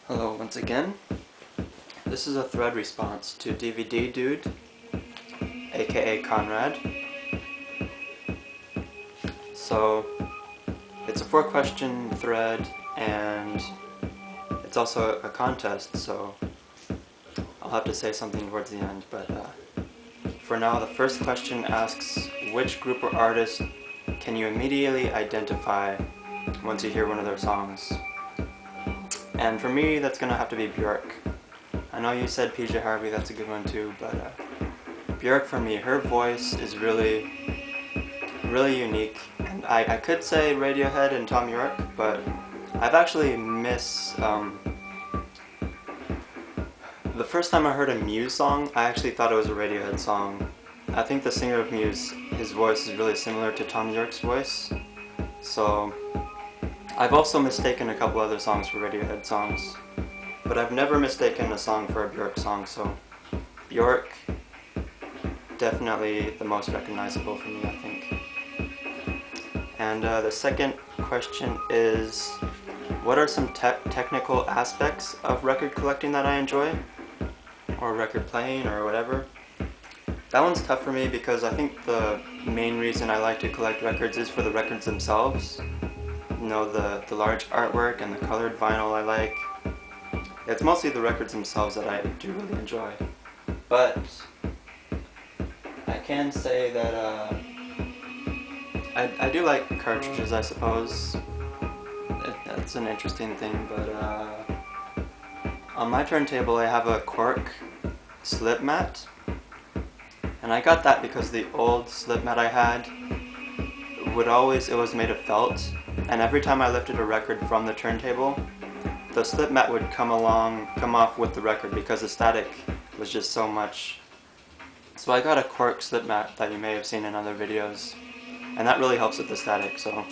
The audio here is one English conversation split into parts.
Hello once again. This is a thread response to DVD Dude, aka Conrad. So, it's a 4-question thread and it's also a contest, so I'll have to say something towards the end, but for now the first question asks, which group or artist can you immediately identify once you hear one of their songs? And for me, that's gonna have to be Björk. I know you said PJ Harvey, that's a good one too, but Björk for me, her voice is really unique. And I could say Radiohead and Tom York, but I've actually the first time I heard a Muse song, I actually thought it was a Radiohead song. I think the singer of Muse, his voice is really similar to Tom York's voice. So I've also mistaken a couple other songs for Radiohead songs, but I've never mistaken a song for a Björk song, so Björk, definitely the most recognizable for me, I think. And the second question is, what are some technical aspects of record collecting that I enjoy? Or record playing, or whatever? That one's tough for me because I think the main reason I like to collect records is for the records themselves. You know, the large artwork and the colored vinyl I like. It's mostly the records themselves that I do really enjoy. But I can say that I do like cartridges, I suppose. That's an interesting thing, but on my turntable I have a cork slip mat. And I got that because the old slip mat I had it was made of felt. And every time I lifted a record from the turntable, the slip mat would come off with the record because the static was just so much. So I got a cork slip mat that you may have seen in other videos, and that really helps with the static, so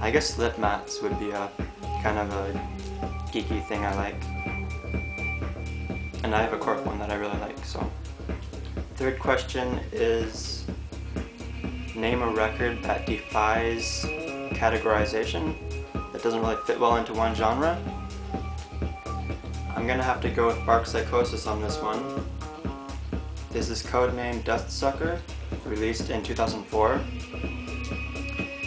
I guess slip mats would be a kind of a geeky thing I like. And I have a cork one that I really like, so. Third question is, name a record that defies categorization, that doesn't really fit well into one genre. I'm gonna have to go with Bark Psychosis on this one. This is codenamed Dustsucker, released in 2004.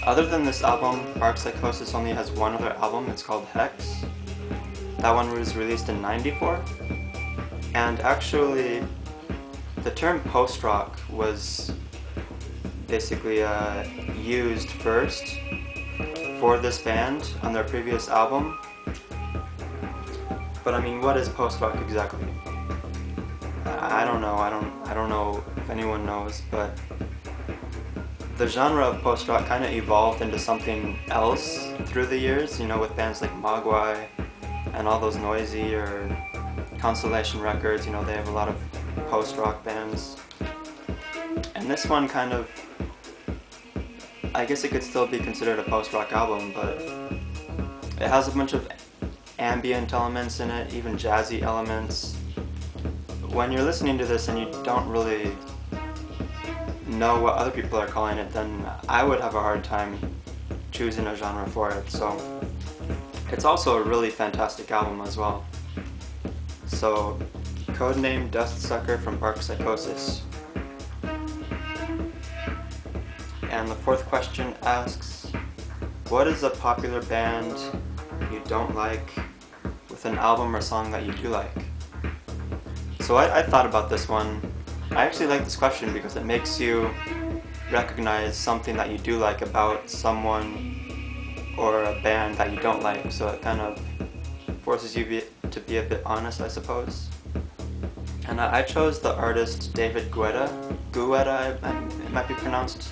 Other than this album, Bark Psychosis only has one other album, it's called Hex. That one was released in '94. And actually, the term post-rock was basically used first for this band on their previous album. But I mean, what is post-rock exactly? I don't know. I don't know if anyone knows, but the genre of post-rock kind of evolved into something else through the years, you know, with bands like Mogwai and all those Noisy or Constellation Records, you know, they have a lot of post-rock bands. And this one kind of, I guess it could still be considered a post-rock album, but it has a bunch of ambient elements in it, even jazzy elements. When you're listening to this and you don't really know what other people are calling it, then I would have a hard time choosing a genre for it. So it's also a really fantastic album as well. So, codename Dustsucker from Bark Psychosis. And the fourth question asks, what is a popular band you don't like with an album or song that you do like? So I thought about this one. I actually like this question because it makes you recognize something that you do like about someone or a band that you don't like. So it kind of forces you to be a bit honest, I suppose. And I chose the artist David Guetta, it might be pronounced,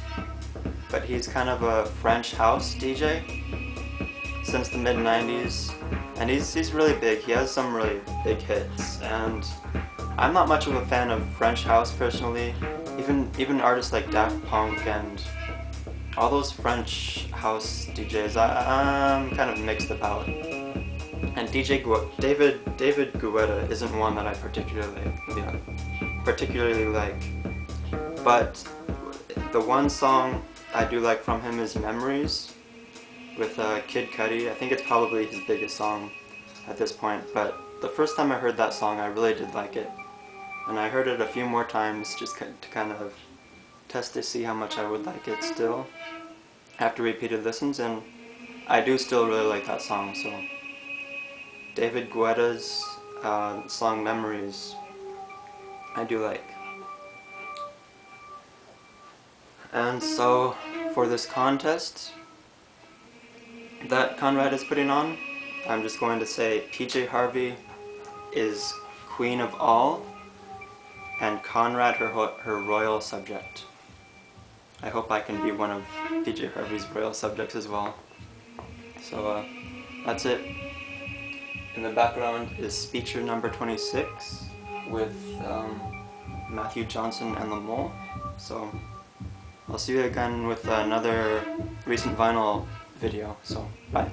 but he's kind of a French house DJ since the mid-90s, and he's really big. He has some really big hits, and I'm not much of a fan of French house personally. Even artists like Daft Punk and all those French house DJs, I'm kind of mixed about. And David Guetta isn't one that I particularly like. But the one song I do like from him is Memories with Kid Cudi. I think it's probably his biggest song. at this point, but the first time I heard that song I really did like it. And I heard it a few more times just to kind of test to see how much I would like it still after repeated listens, and I do still really like that song. So David Guetta's song Memories I do like. And so for this contest that Conrad is putting on, I'm just going to say PJ Harvey is queen of all, and Conrad her royal subject. I hope I can be one of PJ Harvey's royal subjects as well. So that's it. In the background is Speecher number 26 with Matthew Johnson and the Mole. So I'll see you again with another recent vinyl video. So bye.